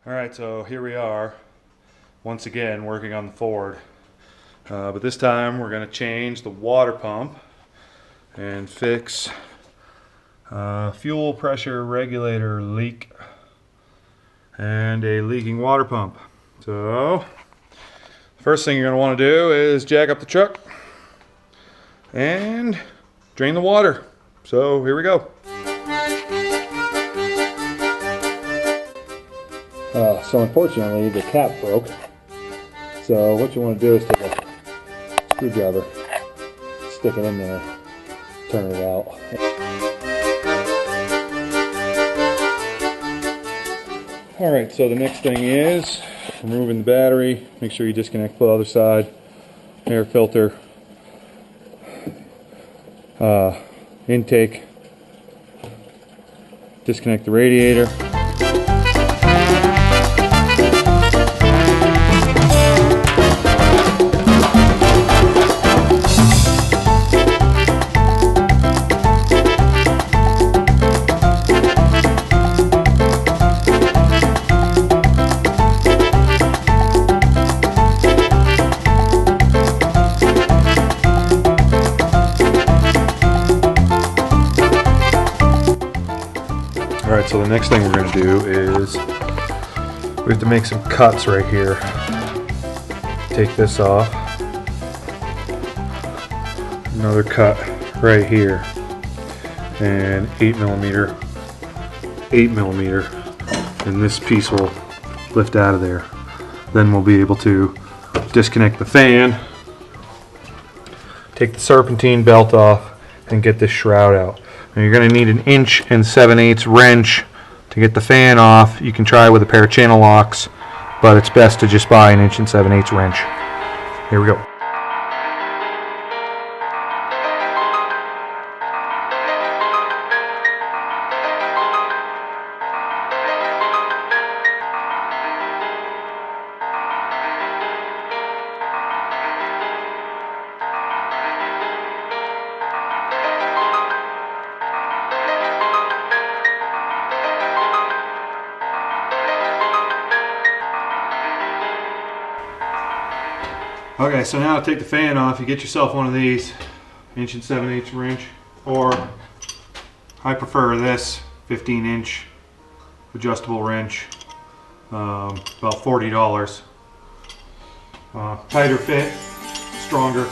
Alright, so here we are once again working on the Ford, but this time we're going to change the water pump and fix fuel pressure regulator leak and a leaking water pump. So first thing you're going to want to do is jack up the truck and drain the water. So here we go. So unfortunately the cap broke, so what you want to do is take a screwdriver, stick it in there, turn it out. Alright, so the next thing is removing the battery. Make sure you disconnect the other side, air filter, intake, disconnect the radiator. Alright, so the next thing we're going to do is we have to make some cuts right here. Take this off. Another cut right here. And 8mm. And this piece will lift out of there. Then we'll be able to disconnect the fan, take the serpentine belt off, and get this shroud out. Now you're going to need an 1 7/8" wrench to get the fan off. You can try with a pair of channel locks, but it's best to just buy an 1 7/8" wrench. Here we go. Okay, so now to take the fan off, you get yourself one of these 1 7/8" wrench, or I prefer this 15-inch adjustable wrench, about $40. Tighter fit, stronger.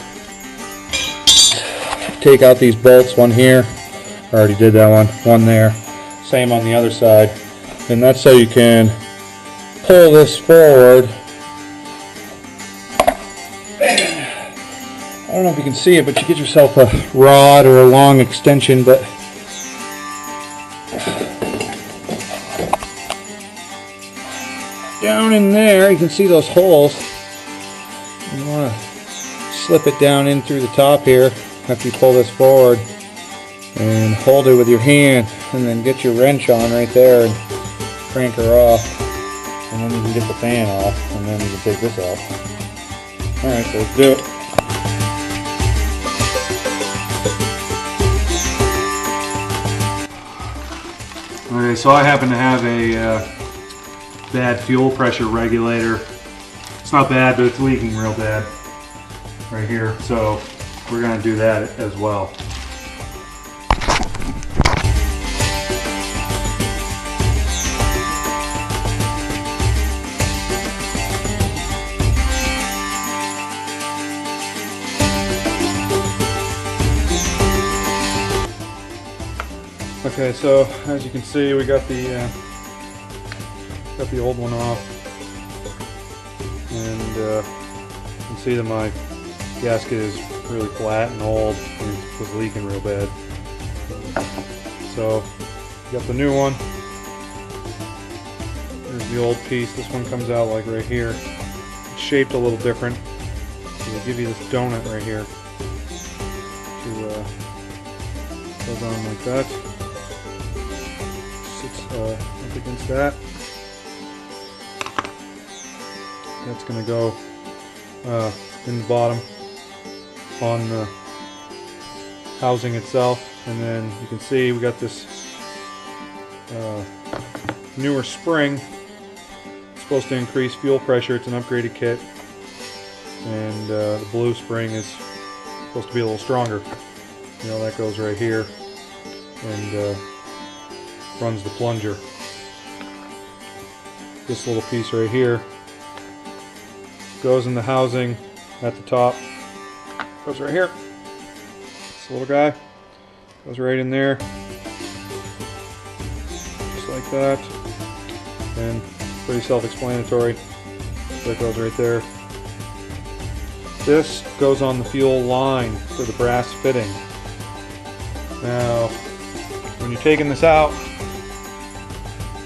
Take out these bolts, one here, I already did that one there, same on the other side, and that's so you can pull this forward. I don't know if you can see it, but you get yourself a rod or a long extension, but down in there you can see those holes. You want to slip it down in through the top here after you pull this forward and hold it with your hand, and then get your wrench on right there and crank her off, and then you can get the fan off, and then you can take this off. Alright, so let's do it. Okay, so I happen to have a bad fuel pressure regulator. It's not bad, but it's leaking real bad right here. So we're going to do that as well. Okay, so as you can see, we got the old one off, and you can see that my gasket is really flat and old and it was leaking real bad. So got the new one. There's the old piece. This one comes out like right here. It's shaped a little different. So they give you this donut right here. Goes on like that. Up against that. That's going to go in the bottom on the housing itself, and then you can see we got this newer spring supposed to increase fuel pressure. It's an upgraded kit, and the blue spring is supposed to be a little stronger. You know, that goes right here and runs the plunger. This little piece right here goes in the housing at the top. Goes right here. This little guy goes right in there, just like that, and pretty self-explanatory. So it goes right there. This goes on the fuel line for the brass fitting. Now, when you're taking this out,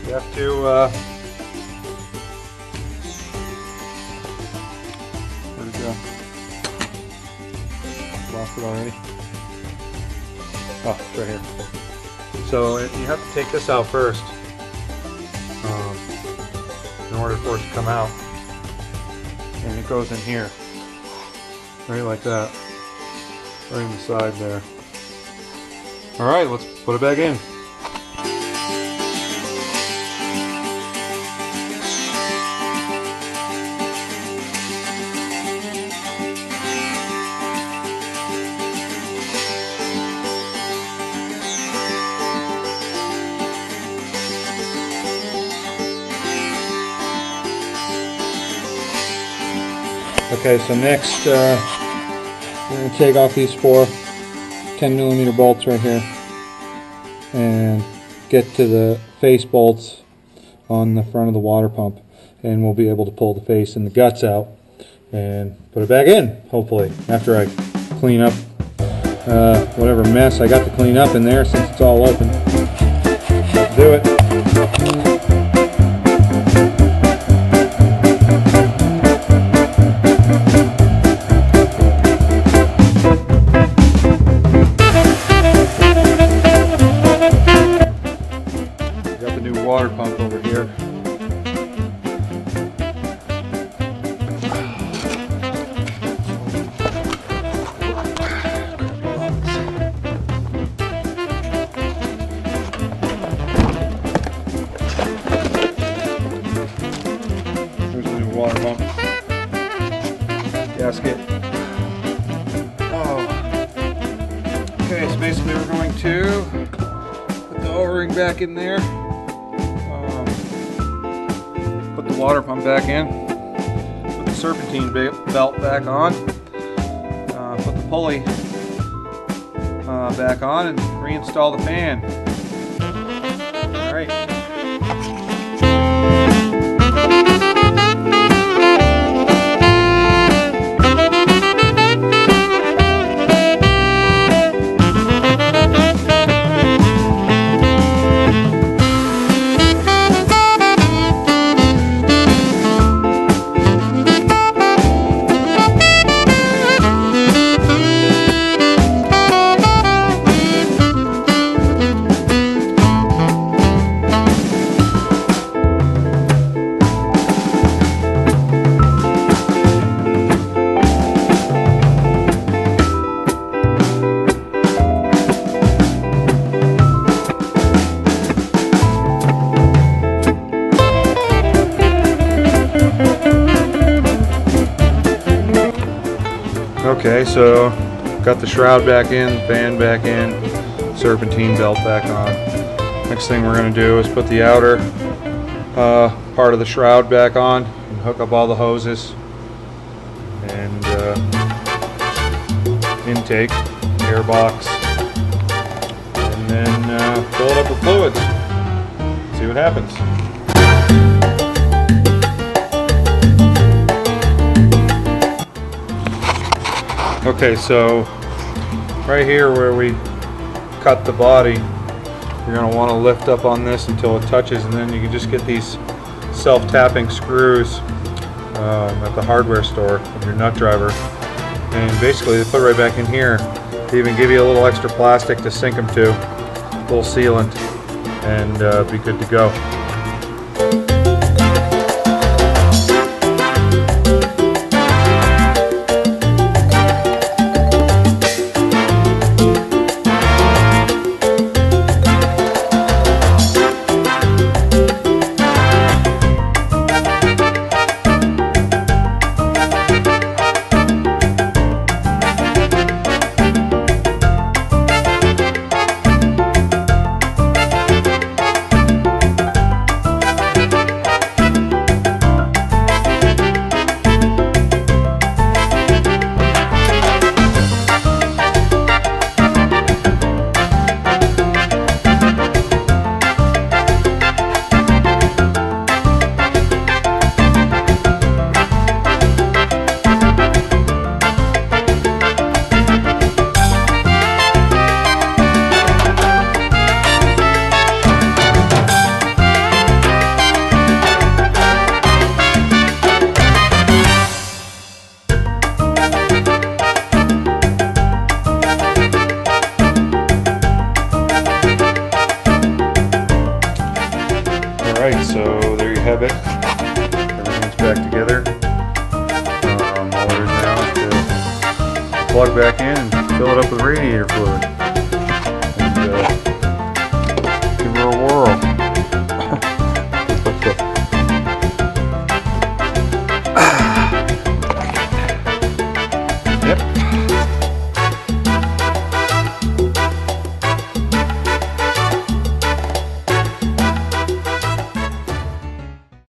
you have to where'd it go? Lost it already. Oh, it's right here. So you have to take this out first in order for it to come out. And it goes in here. Right like that. Right in the side there. Alright, let's put it back in. Okay, so next we're going to take off these 4 10mm bolts right here and get to the face bolts on the front of the water pump, and we'll be able to pull the face and the guts out and put it back in, hopefully, after I clean up whatever mess I got to clean up in there since it's all open. Let's do it. Water pump over here. There's the new water pump gasket. Oh. Okay, so basically we're going to put the O-ring back in there. Put the water pump back in, put the serpentine belt back on, put the pulley back on, and reinstall the fan. Alright. Okay, so got the shroud back in, the fan back in, serpentine belt back on. Next thing we're going to do is put the outer part of the shroud back on and hook up all the hoses and intake, air box, and then fill it up with fluids. See what happens. Okay, so right here where we cut the body, you're going to want to lift up on this until it touches, and then you can just get these self-tapping screws at the hardware store with your nut driver, and basically they put right back in here. They even give you a little extra plastic to sink them to, a little sealant, and be good to go. Alright, so there you have it. Everything's back together. All there is now is to plug back in and fill it up with radiator fluid.